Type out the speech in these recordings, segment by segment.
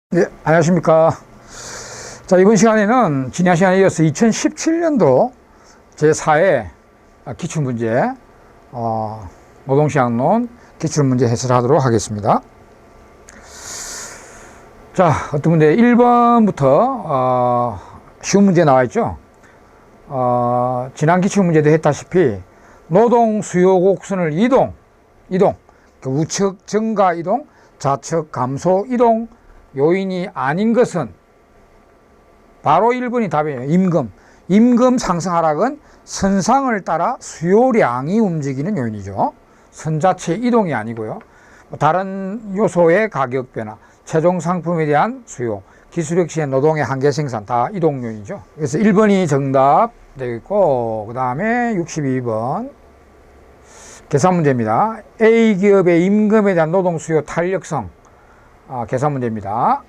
네, 안녕하십니까. 자, 이번 시간에는 지난 시간에 이어서 2017년도 제4회 기출문제, 노동시장론 기출문제 해설하도록 하겠습니다. 자, 어떤 문제 1번부터 쉬운 문제 나와 있죠. 지난 기출문제도 했다시피 노동 수요 곡선을 이동, 우측 증가 이동, 좌측 감소 이동 요인이 아닌 것은 바로 1번이 답이에요. 임금 상승 하락은 선상을 따라 수요량이 움직이는 요인이죠. 선 자체 이동이 아니고요. 다른 요소의 가격 변화, 최종 상품에 대한 수요, 기술력 시의 노동의 한계 생산 다 이동 요인이죠. 그래서 1번이 정답 되겠고, 그 다음에 62번 계산 문제입니다. A기업의 임금에 대한 노동 수요 탄력성 계산 문제입니다.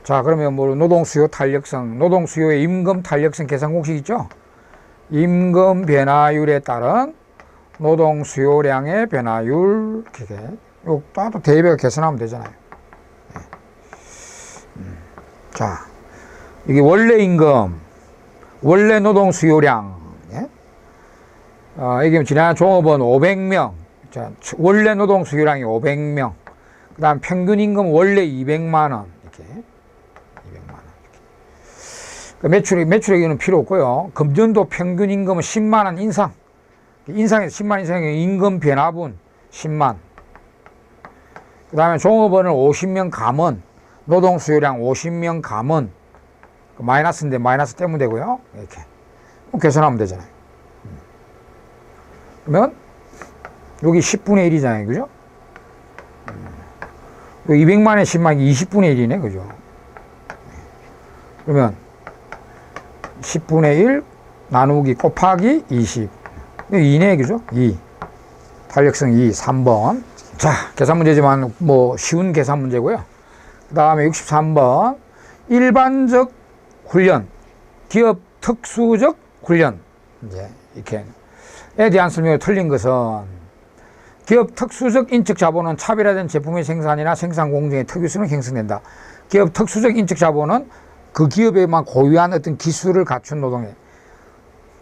자, 그러면 뭐 노동 수요 탄력성, 노동 수요의 임금 탄력성 계산 공식 있죠? 임금 변화율에 따른 노동 수요량의 변화율, 이렇게 요 또 대입해서 계산하면 되잖아요. 네. 자, 이게 원래 임금, 원래 노동 수요량, 예? 이게 지난 종업원 500명, 자, 원래 노동 수요량이 500명. 그 다음 평균 임금 원래 200만원 이렇게 200만원 이렇게. 매출액은 필요 없고요. 금년도 평균 임금은 10만원 인상해서 10만 인상의 임금 변화분 10만. 그 다음에 종업원을 50명 감원, 노동 수요량 50명 감원, 마이너스인데 마이너스 떼면 되고요. 이렇게 계산하면 되잖아요. 그러면 여기 10분의 1이잖아요, 그죠? 200만에 10만 20분의 1이네, 그죠? 그러면 10분의 1 나누기 곱하기 20. 2네, 그죠? 2. 탄력성 2, 3번. 자, 계산 문제지만 뭐 쉬운 계산 문제고요. 그 다음에 63번. 일반적 훈련, 기업 특수적 훈련. 이제 이렇게. 에 대한 설명이 틀린 것은 기업 특수적 인적 자본은 차별화된 제품의 생산이나 생산 공정의 특유성을 형성된다. 기업 특수적 인적 자본은 그 기업에만 고유한 어떤 기술을 갖춘 노동에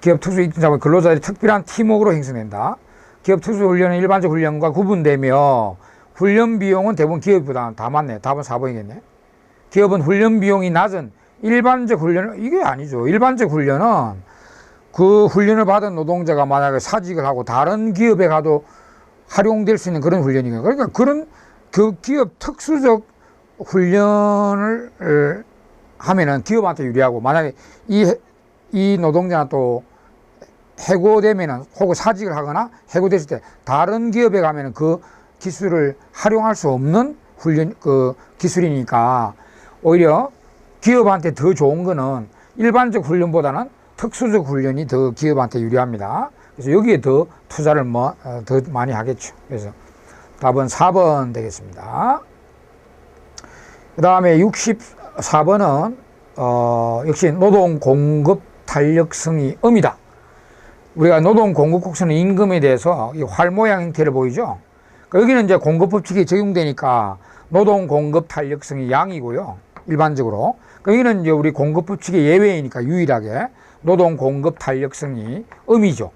기업 특수적 인적 자본 근로자들이 특별한 팀워크로 형성된다. 기업 특수 훈련은 일반적 훈련과 구분되며 훈련 비용은 대부분 기업보다 다 맞네. 답은 4번이겠네. 기업은 훈련 비용이 낮은 일반적 훈련은 이게 아니죠. 일반적 훈련은 그 훈련을 받은 노동자가 만약에 사직을 하고 다른 기업에 가도 활용될 수 있는 그런 훈련이에요. 그러니까 그런 그 기업 특수적 훈련을 하면은 기업한테 유리하고, 만약에 이 노동자가 또 해고되면은 혹은 사직을 하거나 해고됐을 때 다른 기업에 가면은 그 기술을 활용할 수 없는 훈련, 그 기술이니까 오히려 기업한테 더 좋은 거는 일반적 훈련보다는 특수적 훈련이 더 기업한테 유리합니다. 그래서 여기에 더 투자를 더 많이 하겠죠. 그래서 답은 4번 되겠습니다. 그 다음에 64번은, 역시 노동 공급 탄력성이 음이다. 우리가 노동 공급 곡선의 임금에 대해서 이 활 모양 형태를 보이죠. 그러니까 여기는 이제 공급 법칙이 적용되니까 노동 공급 탄력성이 양이고요. 일반적으로. 그러니까 여기는 이제 우리 공급 법칙의 예외이니까 유일하게 노동 공급 탄력성이 음이죠.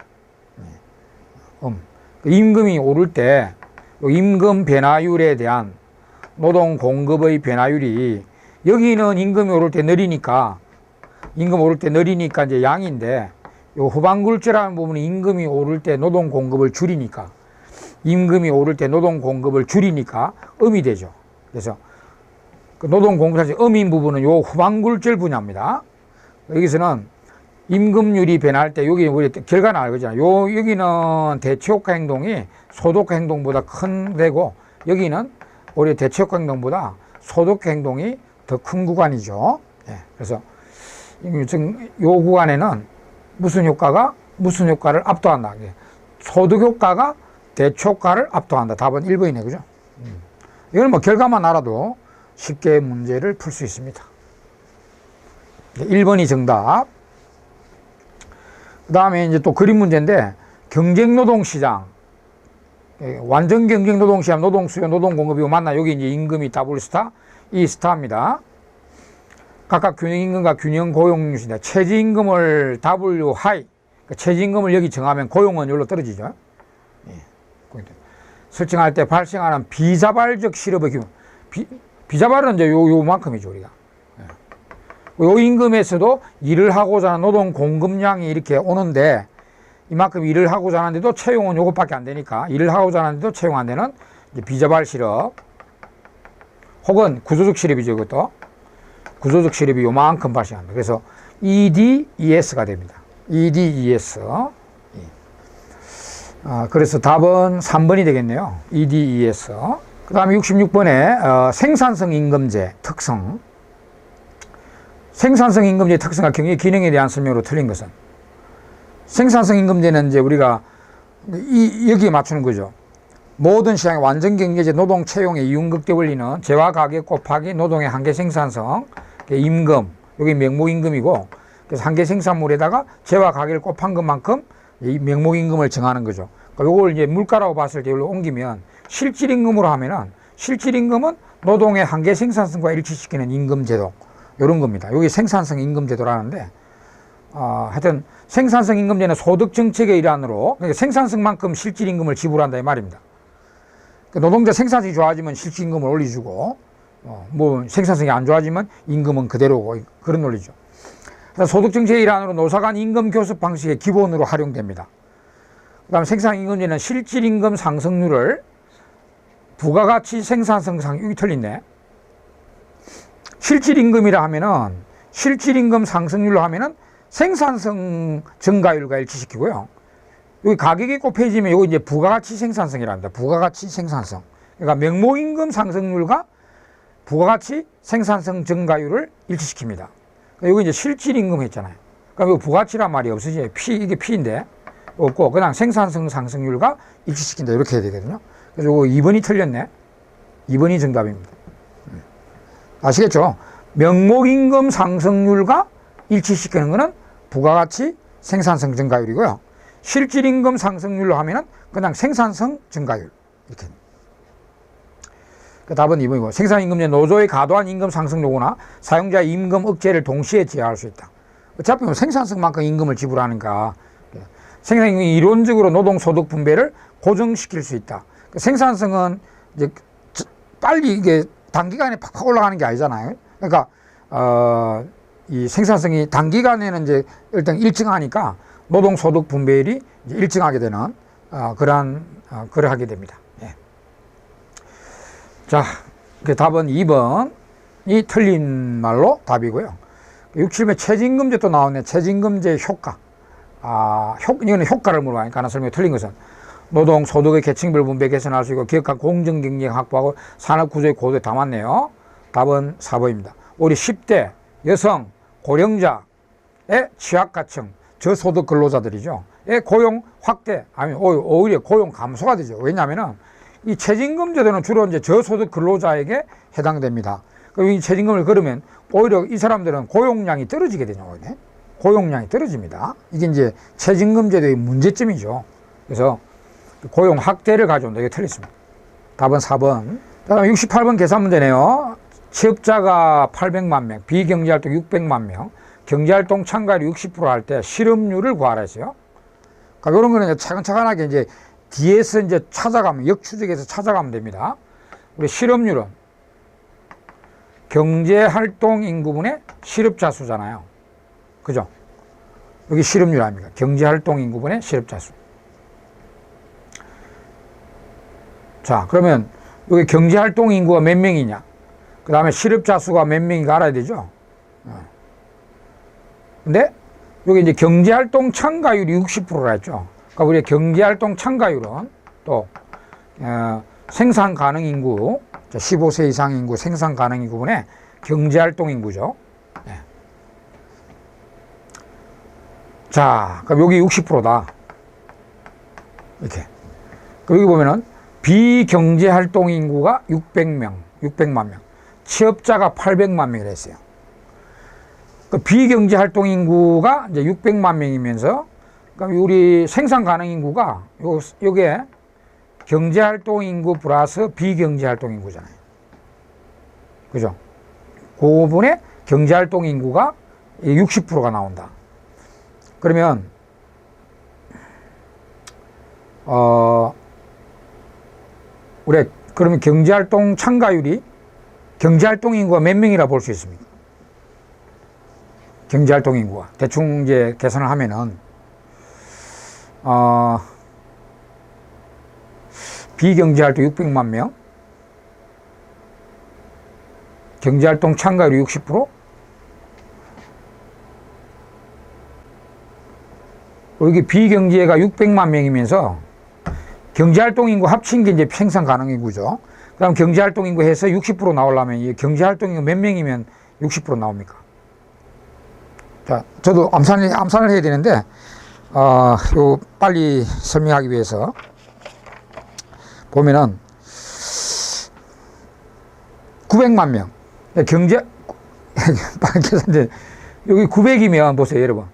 임금이 오를 때 임금 변화율에 대한 노동 공급의 변화율이, 여기는 임금이 오를 때 느리니까 이제 양인데, 요 후반 글자라는 부분은 임금이 오를 때 노동 공급을 줄이니까 음이 되죠. 그래서 그 노동 공급 자체 음인 부분은 요 후반 글자를 분야입니다. 여기서는 임금률이 변할 때, 여기 우리 결과는 알거든요. 여기는 대체효과 행동이 소득 행동보다 큰 데고, 여기는 우리 대체효과 행동보다 소득 행동이 더 큰 구간이죠. 예, 그래서 요 구간에는 무슨 효과를 압도한다. 소득 효과가 대체효과를 압도한다. 답은 1번이네, 그죠? 이건 뭐 결과만 알아도 쉽게 문제를 풀 수 있습니다. 1번이 정답. 그 다음에 이제 또 그림 문제인데, 경쟁노동시장, 완전 경쟁노동시장, 노동수요, 노동공급이고 맞나? 여기 이제 임금이 W 스타, E 스타입니다. 각각 균형임금과 균형고용률인데 최저임금을 W 하이, 그러니까 최저임금을 여기 정하면 고용은 여기로 떨어지죠. 예. 설정할 때 발생하는 비자발적 실업의 규모. 비자발은 이제 요만큼이죠, 우리가. 예. 요 임금에서도 일을 하고자 하는 노동 공급량이 이렇게 오는데 이만큼 일을 하고자 하는데도 채용은 요것밖에 안 되니까 일을 하고자 하는데도 채용 안 되는 이제 비자발 실업 혹은 구조적 실업이죠, 이것도. 구조적 실업이 요만큼 발생합니다. 그래서 ED-ES가 됩니다. ED-ES. 그래서 답은 3번이 되겠네요. ED-ES. 그 다음에 66번에 생산성 임금제 특성. 생산성 임금제 특성과 경영 기능에 대한 설명으로 틀린 것은 생산성 임금제는 이제 우리가 여기에 맞추는 거죠. 모든 시장의 완전 경제제 노동 채용의 이윤극대 원리는 재화 가격 곱하기 노동의 한계 생산성 임금, 여기 명목임금이고 그래서 한계 생산물에다가 재화 가격을 곱한 것만큼 이 명목임금을 정하는 거죠. 그러니까 이걸 이제 물가라고 봤을 때 이걸로 옮기면 실질임금으로 하면은 실질임금은 노동의 한계 생산성과 일치시키는 임금제도 이런 겁니다. 여기 생산성 임금제도라는데 하여튼 생산성 임금제는 소득정책의 일환으로 그러니까 생산성만큼 실질임금을 지불한다 이 말입니다. 노동자 생산성이 좋아지면 실질임금을 올려주고 뭐 생산성이 안 좋아지면 임금은 그대로고 그런 논리죠. 소득정책의 일환으로 노사 간 임금 교섭 방식의 기본으로 활용됩니다. 그 다음에 생산임금제는 실질임금 상승률을 부가가치 생산성 여기 틀린네. 실질임금이라 하면은 실질임금 상승률로 하면은 생산성 증가율과 일치시키고요. 여기 가격이 곱해지면 이거 이제 부가가치 생산성이랍니다. 부가가치 생산성. 그러니까 명목임금 상승률과 부가가치 생산성 증가율을 일치시킵니다. 그러니까 여기 이제 실질임금 했잖아요. 그러니까 이거 부가치란 말이 없으지. 이게 P인데 없고 그냥 생산성 상승률과 일치시킨다 이렇게 해야 되거든요. 그래서 이거 2번이 틀렸네. 2번이 정답입니다. 아시겠죠? 명목임금 상승률과 일치시키는 것은 부가가치 생산성 증가율이고요. 실질임금 상승률로 하면은 그냥 생산성 증가율 이렇게. 그 답은 2번이고 생산임금제 노조의 과도한 임금 상승 요구나 사용자의 임금 억제를 동시에 제어할 수 있다. 어차피 뭐 생산성만큼 임금을 지불하니까 생산임금이 이론적으로 노동소득 분배를 고정시킬 수 있다. 생산성은 이제 빨리 이게 단기간에 팍팍 올라가는 게 아니잖아요. 그러니까 이 생산성이 단기간에는 이제 일단 일정하니까 노동소득 분배율이 이제 일정하게 되는 그걸 하게 됩니다. 예. 자, 그 답은 2번이 틀린 말로 답이고요. 67번 최저임금제 또 나오네. 최저임금제 효과. 이거는 효과를 물어보니까 하나 설명이 틀린 것은 노동 소득의 계층별 분배 개선할 수 있고 기업간 공정 경쟁 확보하고 산업 구조의 고도에 담았네요. 답은 4번입니다. 우리 10대 여성 고령자의 취약계층 저소득 근로자들이죠. 고용 확대, 아니 오히려 고용 감소가 되죠. 왜냐하면은 이 최저임금 제도는 주로 이제 저소득 근로자에게 해당됩니다. 이 최저임금을 걸으면 오히려 이 사람들은 고용량이 떨어지게 되죠. 고용량이 떨어집니다. 이게 이제 최저임금 제도의 문제점이죠. 그래서 고용 확대를 가져온다. 이게 틀렸습니다. 답은 4번. 다음 68번 계산 문제네요. 취업자가 800만 명, 비경제활동 600만 명, 경제활동 참가율 60% 할 때 실업률을 구하라 했어요. 그러니까 이런 거는 차근차근하게 이제 뒤에서 이제 찾아가면, 역추적해서 찾아가면 됩니다. 우리 실업률은 경제활동 인구분의 실업자 수잖아요. 그죠? 여기 실업률 아닙니까? 경제활동 인구분의 실업자 수. 자, 그러면 여기 경제활동 인구가 몇 명이냐? 그 다음에 실업자 수가 몇 명인가 알아야 되죠? 근데 여기 이제 경제활동 참가율이 60%라 했죠. 그러니까 우리 경제활동 참가율은 또 생산 가능 인구, 15세 이상 인구 생산 가능 인구분의 경제활동 인구죠. 네. 자, 그럼 여기 60%다. 이렇게. 여기 보면은 비경제활동 인구가 600만 명, 취업자가 800만 명이라 했어요. 그 비경제활동 인구가 이제 600만 명이면서, 그러니까 우리 생산 가능 인구가 요게 경제활동 인구 플러스 비경제활동 인구잖아요. 그죠? 그 부분에 경제활동 인구가 60%가 나온다. 그러면 우리 그러면 경제활동 참가율이 경제활동 인구가 몇 명이라 볼 수 있습니까? 경제활동 인구가 대충 이제 계산을 하면은 비경제활동 600만 명, 경제활동 참가율이 60%, 여기 비경제가 600만 명이면서 경제활동 인구 합친 게 이제 생산 가능 인구죠. 그다음 경제활동 인구 해서 60% 나오려면 이 경제활동 인구 몇 명이면 60% 나옵니까? 자, 저도 암산을 해야 되는데 요 빨리 설명하기 위해서 보면은 900만 명 경제 빨리 계산돼 여기 900이면 보세요, 여러분.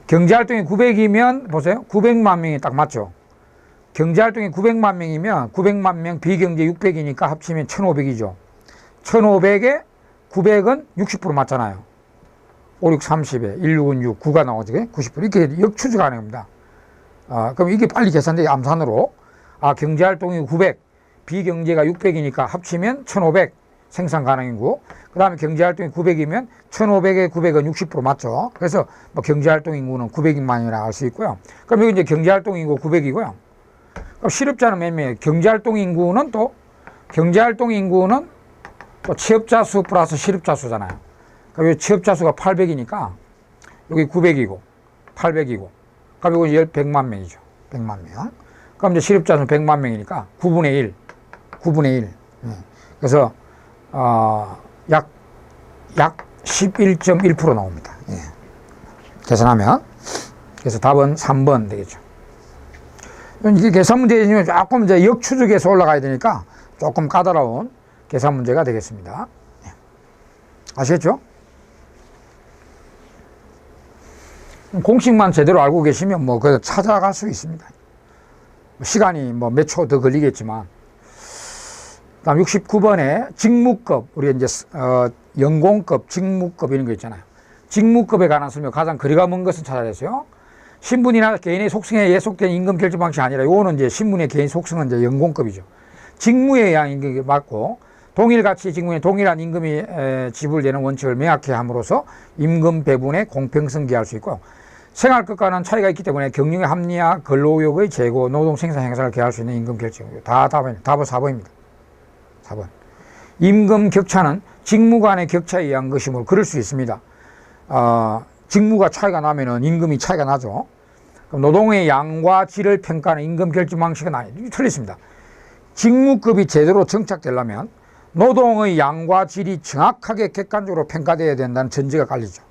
경제활동이 900이면 보세요. 900만 명이 딱 맞죠. 경제활동이 900만 명이면 900만 명 비경제 600이니까 합치면 1500이죠. 1500에 900은 60% 맞잖아요. 5, 6, 30에 1, 6은 6, 9가 나오죠. 90% 이렇게 역추적 가능합니다. 그럼 이게 빨리 계산돼 암산으로 경제활동이 900, 비경제가 600이니까 합치면 1500 생산 가능 인구. 그 다음에 경제활동이 900이면 1500에 900은 60% 맞죠. 그래서 뭐 경제활동 인구는 900만이라 할 수 있고요. 그럼 여기 이제 경제활동 인구 900이고요. 그럼 실업자는 몇 명이에요? 경제활동 인구는 또 취업자 수 플러스 실업자 수잖아요. 그럼 취업자 수가 800이니까 여기 900이고 800이고 그럼 이거 100만 명이죠. 100만 명. 그럼 이제 실업자 수는 100만 명이니까 9분의 1. 그래서 약 11.1% 나옵니다. 예. 계산하면. 그래서 답은 3번 되겠죠. 이게 계산 문제는 조금 이제 역추적에서 올라가야 되니까 조금 까다로운 계산 문제가 되겠습니다. 예. 아시겠죠? 공식만 제대로 알고 계시면 뭐 그래서 찾아갈 수 있습니다. 시간이 뭐 몇 초 더 걸리겠지만. 다음 69번에 직무급, 우리 이제 연공급, 직무급 이런 거 있잖아요. 직무급에 관한 설명 가장 거리가 먼 것은 찾아냈어요. 신분이나 개인의 속성에 예속된 임금 결정 방식이 아니라 요거는 이제 신분의 개인 속성은 이제 연공급이죠. 직무에 의한 임금이 맞고 동일 가치 직무에 동일한 임금이 지불되는 원칙을 명확히 함으로써 임금 배분의 공평성 기할 수 있고 생활급과는 차이가 있기 때문에 경영의 합리화, 근로의욕의 제고, 노동 생산 행사를 기할 수 있는 임금 결정. 다 답은 4번입니다. 4번. 임금 격차는 직무 간의 격차에 의한 것이므로 그럴 수 있습니다. 직무가 차이가 나면은 임금이 차이가 나죠. 그럼 노동의 양과 질을 평가하는 임금 결정 방식은 틀렸습니다. 직무급이 제대로 정착되려면 노동의 양과 질이 정확하게 객관적으로 평가되어야 된다는 전제가 깔리죠.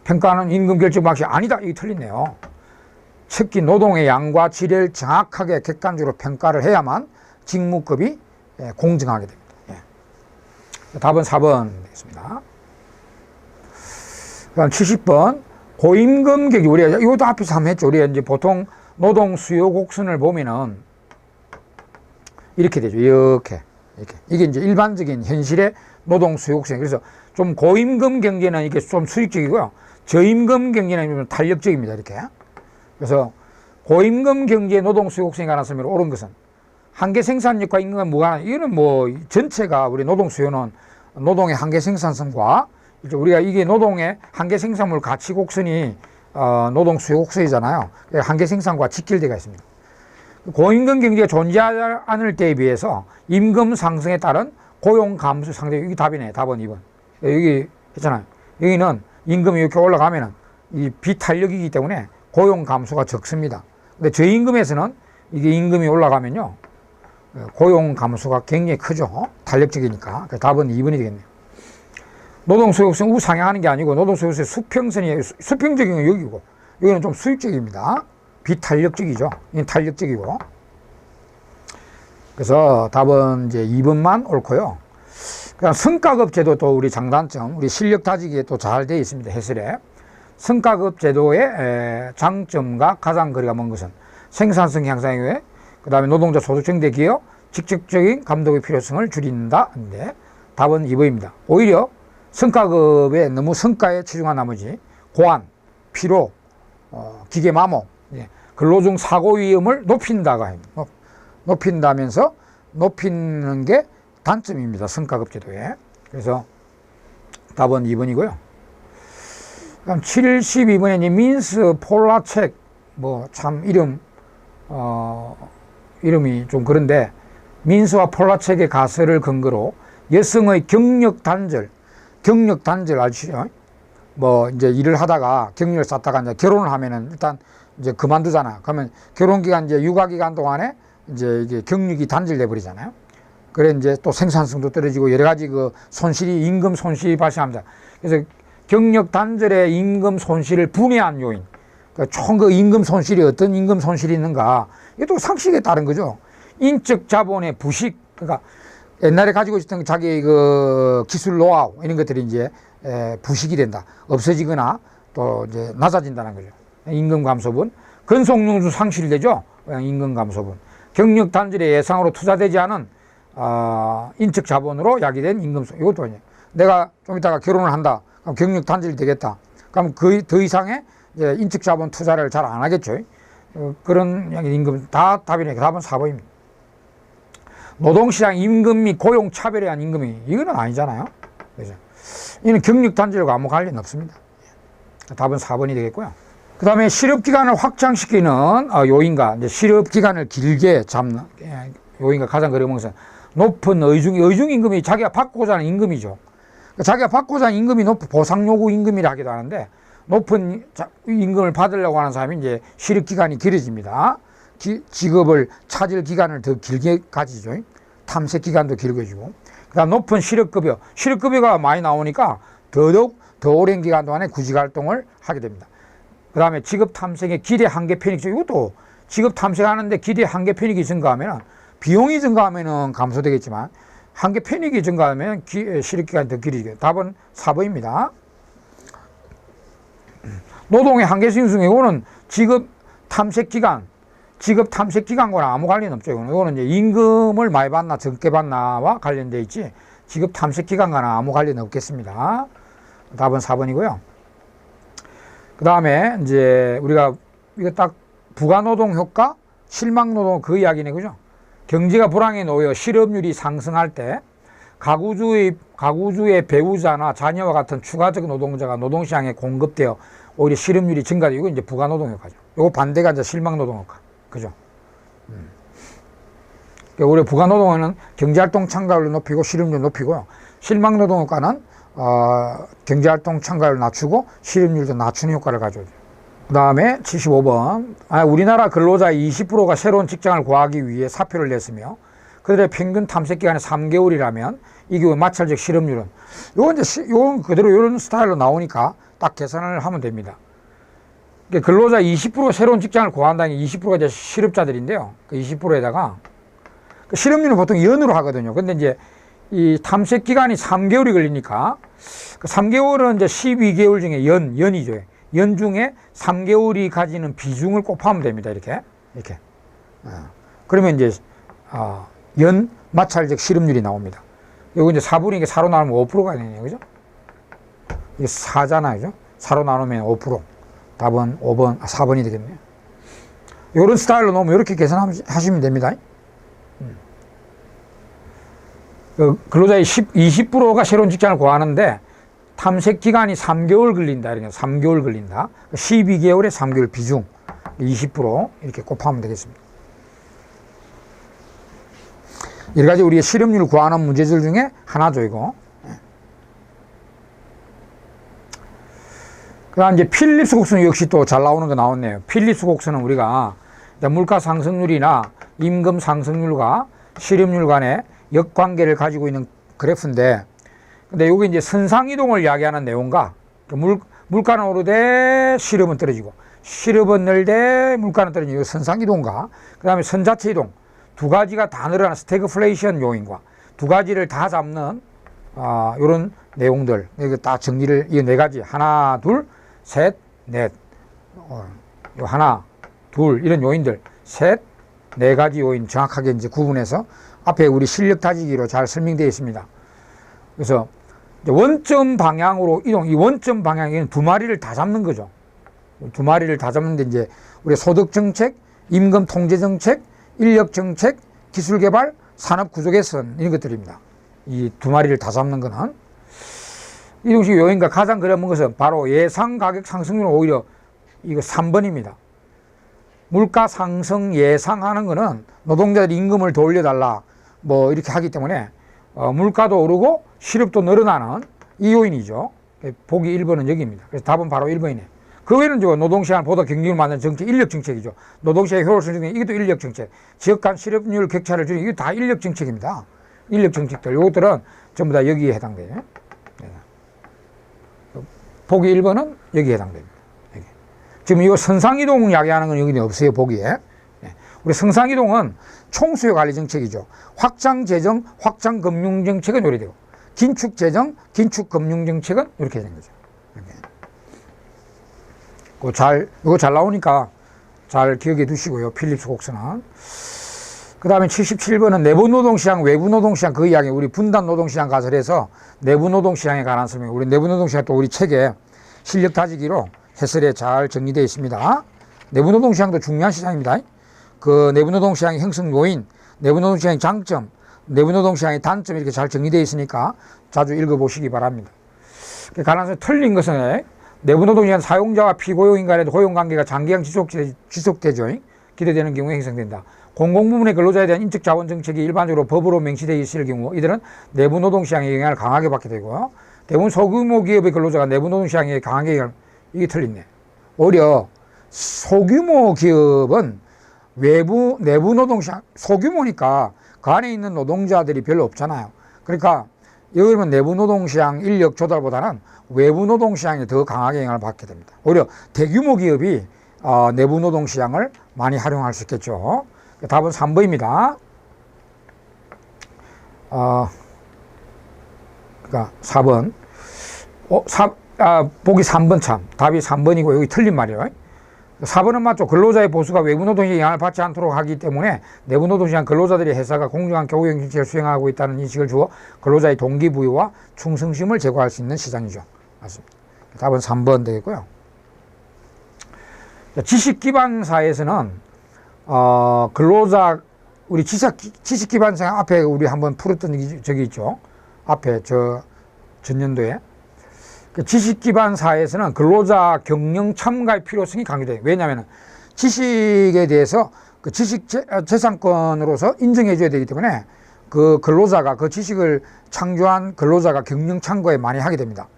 평가는 임금 결정 방식이 아니다. 이게 틀리네요. 특히 노동의 양과 질을 정확하게 객관적으로 평가를 해야만 직무급이 공정하게 됩니다. 예. 답은 4번 되겠습니다. 그다음 70번 고임금 격이 우리가 이것도 앞에서 한번 했죠. 우리가 이제 보통 노동 수요 곡선을 보면은 이렇게 되죠. 이렇게 이게 이제 일반적인 현실의 노동 수요 곡선. 그래서 좀 고임금 경제는 이게 좀 수익적이고요. 저임금 경제는 좀 탄력적입니다. 이렇게. 그래서 고임금 경제 노동 수요 곡선에 관한 설명을 옳은 것은 한계 생산력과 임금과 무관한, 이거는 뭐 전체가 우리 노동 수요는 노동의 한계 생산성과 우리가 이게 노동의 한계 생산물 가치 곡선이 노동 수요 곡선이잖아요. 한계 생산과 직결되어 있습니다. 고임금 경제가 존재하지 않을 때에 비해서 임금 상승에 따른 고용 감소 상대, 이게 답이네. 답은 2번. 여기 했잖아요. 여기는 임금이 이렇게 올라가면은 이 비탄력이기 때문에 고용 감소가 적습니다. 근데 저임금에서는 이게 임금이 올라가면요. 고용 감소가 굉장히 크죠. 탄력적이니까. 답은 2번이 되겠네요. 노동 수요성 우상향하는 게 아니고 노동 수요성의 수평선이 수평적인 건 여기고 여기는 좀 수익적입니다. 비탄력적이죠. 이건 탄력적이고. 그래서 답은 이제 2번만 옳고요. 그다음 성과급 제도 또 우리 장단점, 우리 실력 다지기에 또 잘 되어 있습니다. 해설에. 성과급 제도의 장점과 가장 거리가 먼 것은 생산성 향상에 의해 그 다음에 노동자 소득 증대 기여 직접적인 감독의 필요성을 줄인다. 근데 답은 2번입니다. 오히려 성과급에 너무 성과에 치중한 나머지 고안, 피로, 기계 마모, 근로중 사고 위험을 높인다가 아닙니다. 높인다면서 높이는 게 단점입니다. 성과급 제도에. 그래서 답은 2번이고요. 그럼 72번에 민스 폴라책, 뭐 참 이름이 좀 그런데, 민스와 폴라책의 가설을 근거로 여성의 경력 단절 아시죠? 뭐 이제 일을 하다가 경력을 쌓다가 이제 결혼을 하면은 일단 이제 그만두잖아. 그러면 결혼 기간 이제 육아 기간 동안에 이제 이게 경력이 단절돼 버리잖아요. 그래 이제 또 생산성도 떨어지고 여러 가지 그 손실이, 임금 손실이 발생합니다. 그래서 경력 단절의 임금 손실을 분해한 요인, 총 그 임금 손실이 어떤 임금 손실이 있는가, 이게 또 상식에 따른 거죠. 인적 자본의 부식, 그러니까 옛날에 가지고 있었던 자기 그 기술 노하우 이런 것들이 이제 부식이 된다, 없어지거나 또 이제 낮아진다는 거죠. 임금 감소분, 근속용수 상실되죠. 임금 감소분, 경력 단절의 예상으로 투자되지 않은 인적 자본으로 야기된 임금 손실. 이것도 아니에요. 내가 좀 이따가 결혼을 한다. 그럼 경력 단절이 되겠다. 그럼 더 이상의 이제 인적 자본 투자를 잘 안 하겠죠. 그런 임금 다 답이네. 답은 4번입니다. 노동시장 임금 및 고용 차별에 의한 임금이, 이거는 아니잖아요. 그죠? 이는 경력 단절과 아무 관련 없습니다. 답은 4번이 되겠고요. 그 다음에 실업기간을 확장시키는 요인과 이제 실업기간을 길게 잡는 요인과 가장 어려운 것은 높은 의중임금이 자기가 받고자 하는 임금이죠. 자기가 받고자 하는 임금이 높은 보상요구 임금이라 하기도 하는데, 높은 임금을 받으려고 하는 사람이 이제 실업기간이 길어집니다. 직업을 찾을 기간을 더 길게 가지죠. 탐색 기간도 길어지고. 그 다음 높은 실업급여. 실업급여가 많이 나오니까 더더욱 더 오랜 기간 동안에 구직활동을 하게 됩니다. 그 다음에 직업 탐색의 기대 한계 편익. 이것도 직업 탐색하는데 기대 한계 편익이 증가하면, 비용이 증가하면 감소되겠지만 한계 편익이 증가하면 실업기간이 더 길어지게. 답은 4번입니다. 노동의 한계성 중에 이거는 직업 탐색 기간과는 아무 관련 없죠. 이거는 이제 임금을 많이 받나 적게 받나와 관련돼 있지, 직업 탐색 기간과는 아무 관련 없겠습니다. 답은 4번이고요. 그 다음에 이제 우리가 이거 딱 부가노동 효과, 실망노동 그 이야기네, 그죠? 경제가 불황에 놓여 실업률이 상승할 때 가구주의 배우자나 자녀와 같은 추가적 노동자가 노동시장에 공급되어 오히려 실업률이 증가되고, 이제 부가노동 효과죠. 요거 반대가 이제 실망노동 효과. 그죠? 우리 부가노동은 경제활동 참가율을 높이고 실업률을 높이고요. 실망노동 효과는 경제활동 참가율을 낮추고 실업률도 낮추는 효과를 가져오죠. 그 다음에 75번. 우리나라 근로자의 20%가 새로운 직장을 구하기 위해 사표를 냈으며 그들의 평균 탐색기간이 3개월이라면 이 경우 마찰적 실업률은, 요건 그대로 이런 스타일로 나오니까 딱 계산을 하면 됩니다. 근로자 20% 새로운 직장을 구한다는 게 20%가 이제 실업자들인데요. 그 20%에다가 실업률은 보통 연으로 하거든요. 근데 이제 이 탐색 기간이 3개월이 걸리니까 그 3개월은 이제 12개월 중에 연이죠. 연 중에 3개월이 가지는 비중을 곱하면 됩니다. 이렇게. 그러면 이제 연 마찰적 실업률이 나옵니다. 요거 이제 4분이니까 4로 나누면 5%가 되네요. 그죠? 이게 4잖아요. 그죠? 4로 나누면 5%. 답은 4번이 되겠네요. 이런 스타일로 놓으면 이렇게 계산하시면 됩니다. 근로자의 20%가 새로운 직장을 구하는데 탐색 기간이 3개월 걸린다. 이렇게 3개월 걸린다. 12개월에 3개월 비중 20% 이렇게 곱하면 되겠습니다. 여러 가지 우리가 실업률을 구하는 문제들 중에 하나죠, 이거. 그 다음 이제 필립스 곡선 역시 또 잘 나오는 거 나왔네요. 필립스 곡선은 우리가 물가 상승률이나 임금 상승률과 실업률 간의 역관계를 가지고 있는 그래프인데, 근데 여기 이제 선상이동을 이야기하는 내용과 물가는 오르되 실업은 떨어지고, 실업은 늘되 물가는 떨어지고, 선상이동과 그 다음에 선자체 이동 두 가지가 다 늘어나는 스태그플레이션 요인과 두 가지를 다 잡는 이런 내용들, 이거 다 정리를, 이 네 가지, 하나, 둘, 셋, 넷, 하나, 둘, 이런 요인들, 셋, 네 가지 요인 정확하게 이제 구분해서 앞에 우리 실력 다지기로 잘 설명되어 있습니다. 그래서 이제 원점 방향으로 이동, 이 원점 방향에는 두 마리를 다 잡는 거죠. 두 마리를 다 잡는데 이제 우리 소득 정책, 임금 통제 정책, 인력 정책, 기술 개발, 산업 구조 개선 이런 것들입니다. 이 두 마리를 다 잡는 거는 이동식 요인과 가장 그려본 것은 바로 예상 가격 상승률은 오히려 이거 3번입니다. 물가 상승 예상하는 거는 노동자들 임금을 더 올려달라 뭐 이렇게 하기 때문에 물가도 오르고 실업도 늘어나는 이 요인이죠. 보기 1번은 여기입니다. 그래서 답은 바로 1번이네. 그 외에는 노동시장을 보다 경쟁을 만드는 정책, 인력 정책이죠. 노동시장의 효율성 정책, 이것도 인력 정책. 지역 간 실업률 격차를 줄이기, 이게 다 인력 정책입니다. 인력 정책들, 이것들은 전부 다 여기에 해당돼요. 보기 1번은 여기에 해당됩니다. 여기. 지금 이거 선상이동 이야기하는 건 여기는 없어요, 보기에. 우리 성상이동은 총수요 관리 정책이죠. 확장 재정, 확장 금융 정책은 이렇게 되고, 긴축 재정, 긴축 금융 정책은 이렇게 되는 거죠. 이거 잘 나오니까 잘 기억해 두시고요. 필립스 곡선은. 그 다음에 77번은 내부 노동시장, 외부 노동시장 그 이야기, 우리 분단 노동시장 가설해서 내부 노동시장에 관한 설명, 우리 내부 노동시장 또 우리 책에 실력 다지기로 해설에 잘 정리되어 있습니다. 내부 노동시장도 중요한 시장입니다. 그 내부 노동시장의 형성 요인, 내부 노동시장의 장점, 내부 노동시장의 단점 이렇게 잘 정리되어 있으니까 자주 읽어보시기 바랍니다. 관한서 틀린 것은 내부 노동시장 사용자와 피고용인 간의 고용관계가 장기간 지속되죠. 기대되는 경우에 형성된다. 공공부문의 근로자에 대한 인적 자원 정책이 일반적으로 법으로 명시되어 있을 경우 이들은 내부 노동시장의 영향을 강하게 받게 되고요. 대부분 소규모 기업의 근로자가 내부 노동시장에 강하게 영향을, 이게 틀리네. 오히려 소규모 기업은 내부 노동시장, 소규모니까 그 안에 있는 노동자들이 별로 없잖아요. 그러니까 여기는 내부 노동시장 인력 조달보다는 외부 노동시장에 더 강하게 영향을 받게 됩니다. 오히려 대규모 기업이 내부 노동시장을 많이 활용할 수 있겠죠. 답은 3번입니다. 그러니까 4번. 보기 3번 참. 답이 3번이고 여기 틀린 말이에요. 4번은 맞죠. 근로자의 보수가 외부 노동시장에 영향을 받지 않도록 하기 때문에 내부 노동시장 근로자들이 회사가 공정한 교육 정책을 수행하고 있다는 인식을 주어 근로자의 동기부여와 충성심을 제고할 수 있는 시장이죠. 맞습니다. 답은 3번 되겠고요. 지식기반사에서는 근로자, 우리 지식기반사 앞에 우리 한번 풀었던 적이 있죠. 앞에 전년도에. 지식기반사에서는 근로자 경영 참가의 필요성이 강조돼요. 왜냐하면 지식에 대해서 그 지식 재산권으로서 인정해줘야 되기 때문에 그 근로자가, 그 지식을 창조한 근로자가 경영 참가에 많이 하게 됩니다.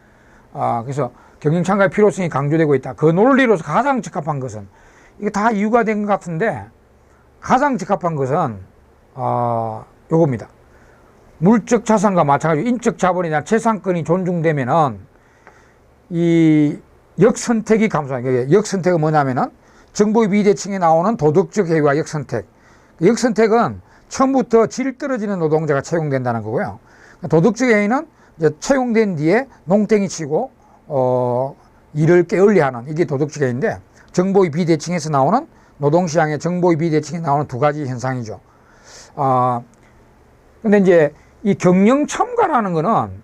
그래서 경영 참가의 필요성이 강조되고 있다. 그 논리로서 가장 적합한 것은, 이게 다 이유가 된 것 같은데, 가장 적합한 것은, 요겁니다. 물적 자산과 마찬가지로 인적 자본이나 재산권이 존중되면은, 이 역선택이 감소하는, 역선택은 뭐냐면은, 정보의 비대칭에 나오는 도덕적 해이와 역선택. 역선택은 처음부터 질 떨어지는 노동자가 채용된다는 거고요. 도덕적 해이는 이제 채용된 뒤에 농땡이 치고, 일을 게을리하는, 이게 도덕적 해인데, 정보의 비대칭에서 나오는, 노동시장의 정보의 비대칭에 나오는 두 가지 현상이죠. 근데 이제 이 경영 참가라는 거는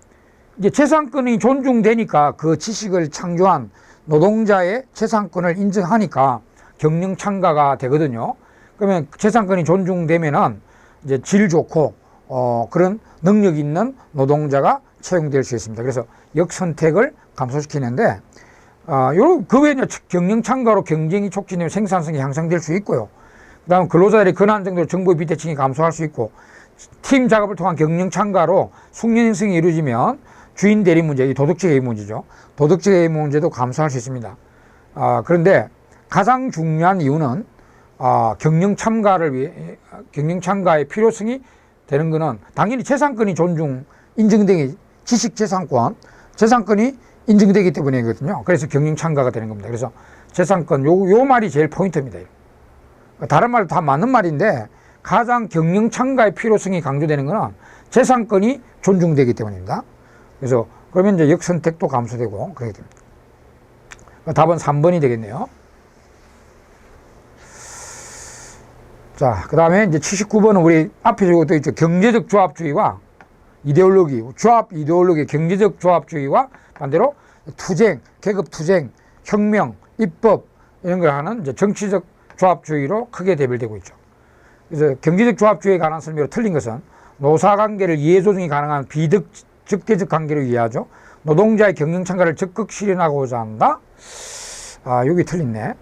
이제 재산권이 존중되니까 그 지식을 창조한 노동자의 재산권을 인정하니까 경영 참가가 되거든요. 그러면 재산권이 존중되면은 이제 질 좋고, 그런 능력 있는 노동자가 채용될 수 있습니다. 그래서 역선택을 감소시키는데, 그 외에 경영 참가로 경쟁이 촉진되면 생산성이 향상될 수 있고요. 그 다음 근로자들이 근한 정도로 정보의 비대칭이 감소할 수 있고, 팀 작업을 통한 경영 참가로 숙련 형성이 이루어지면 주인 대리 문제, 이 도덕적 해이 문제죠. 도덕적 해이 문제도 감소할 수 있습니다. 그런데 가장 중요한 이유는 경영 참가의 필요성이 되는 것은 당연히 재산권이 인정되기, 지식 재산권이 인정되기 때문이거든요. 그래서 경영 참가가 되는 겁니다. 그래서 재산권, 요 말이 제일 포인트입니다. 다른 말도 다 맞는 말인데 가장 경영 참가의 필요성이 강조되는 것은 재산권이 존중되기 때문입니다. 그래서 그러면 이제 역선택도 감소되고 그렇게 됩니다. 답은 3번이 되겠네요. 자, 그 다음에 이제 79번은 우리 앞에 적어도 있죠. 경제적 조합주의와 이데올로기, 조합 이데올로기, 경제적 조합주의와 반대로 투쟁, 계급 투쟁, 혁명, 입법 이런 걸 하는 이제 정치적 조합주의로 크게 대별되고 있죠. 그래서 경제적 조합주의에 관한 설명으로 틀린 것은 노사관계를 이해조정이 가능한 비적대적 관계를 이해하죠. 노동자의 경영 참가를 적극 실현하고자 한다. 아, 여기 틀렸네.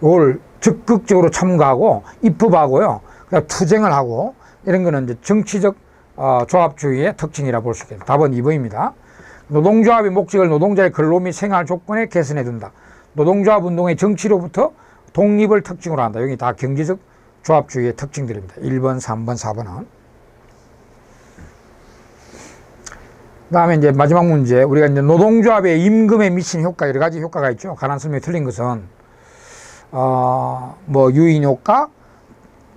이걸 적극적으로 참가하고 입법하고요. 그다음 투쟁을 하고 이런 거는 이제 정치적 조합주의의 특징이라 볼 수 있겠습니다. 답은 2번입니다. 노동조합의 목적을 노동자의 근로 및 생활 조건에 개선해 둔다. 노동조합 운동의 정치로부터 독립을 특징으로 한다. 여기 다 경제적 조합주의의 특징들입니다. 1번, 3번, 4번은. 그 다음에 이제 마지막 문제. 우리가 이제 노동조합의 임금에 미치는 효과, 여러 가지 효과가 있죠. 관한 설명이 틀린 것은, 뭐, 유인효과,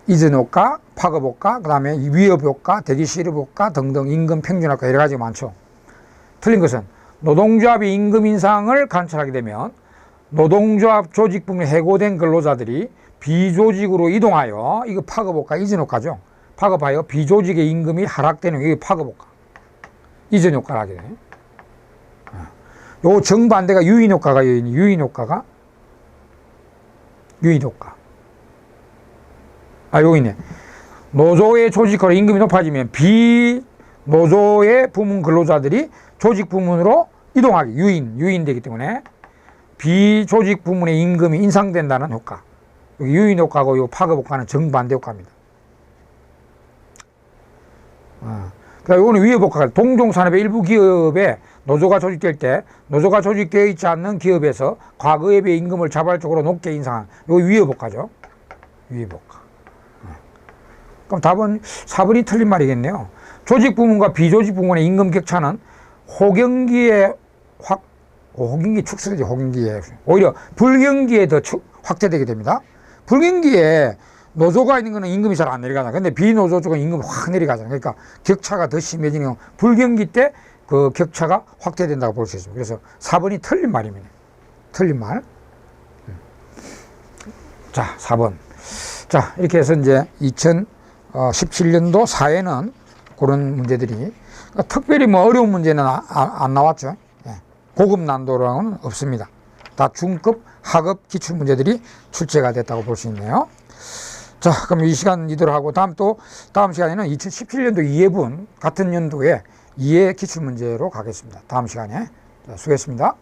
이전효과, 파급효과, 그 다음에 위협효과, 대기실업효과 등등 임금 평준효과 여러 가지가 많죠. 틀린 것은 노동조합이 임금 인상을 관찰하게 되면 노동조합 조직 부문에 해고된 근로자들이 비조직으로 이동하여, 이거 파급효과, 이전효과죠. 파급하여 비조직의 임금이 하락되는 이게 파급효과, 이전효과를 하게 돼요. 요 정반대가 유인효과가 유인효과. 여기 있네. 노조의 조직화로 임금이 높아지면 비노조의 부문 근로자들이 조직 부문으로 이동하기, 유인되기 때문에 비조직 부문의 임금이 인상된다는 효과. 여기 유인 효과고 이 파급 효과는 정반대 효과입니다. 그다음에 이거는 위협 효과가 동종산업의 일부 기업에 노조가 조직될 때 노조가 조직되어 있지 않는 기업에서 과거에 비해 임금을 자발적으로 높게 인상한 이거 위협 효과죠. 위협 효과. 그럼 답은 4번이 틀린 말이겠네요. 조직 부문과 비조직 부문의 임금 격차는 호경기에 호경기 축소되죠. 호경기에 오히려 불경기에 더 확대되게 됩니다. 불경기에 노조가 있는 거는 임금이 잘 안 내려가잖아요. 근데 비노조 쪽은 임금이 확 내려가잖아요. 그러니까 격차가 더 심해지는 불경기 때 그 격차가 확대된다고 볼 수 있습니다. 그래서 4번이 틀린 말입니다. 틀린 말. 자, 4번. 자, 이렇게 해서 이제 2017년도 사회는 그런 문제들이 특별히 뭐 어려운 문제는 안 나왔죠. 고급 난도라고는 없습니다. 다 중급, 하급 기출 문제들이 출제가 됐다고 볼 수 있네요. 자, 그럼 이 시간 이대로 하고 다음 시간에는 2017년도 2회분 같은 연도에 2회 기출 문제로 가겠습니다. 다음 시간에. 자, 수고했습니다.